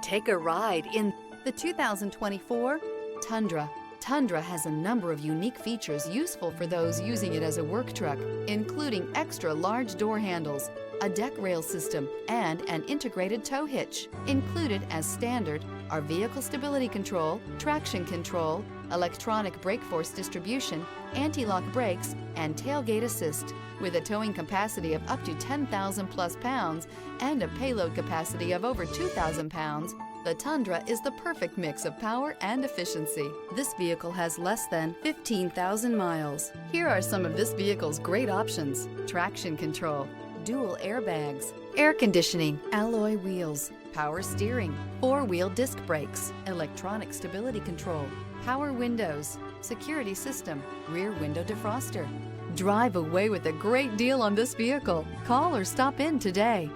Take a ride in the 2024 Tundra. Tundra has a number of unique features useful for those using it as a work truck, including extra large door handles, a deck rail system, and an integrated tow hitch. Included as standard are vehicle stability control, traction control, electronic brake force distribution, anti-lock brakes, and tailgate assist. With a towing capacity of up to 10,000 plus pounds and a payload capacity of over 2,000 pounds, the Tundra is the perfect mix of power and efficiency. This vehicle has less than 15,000 miles. Here are some of this vehicle's great options: traction control, dual airbags, air conditioning, alloy wheels, power steering, four-wheel disc brakes, electronic stability control, power windows, security system, rear window defroster. Drive away with a great deal on this vehicle. Call or stop in today.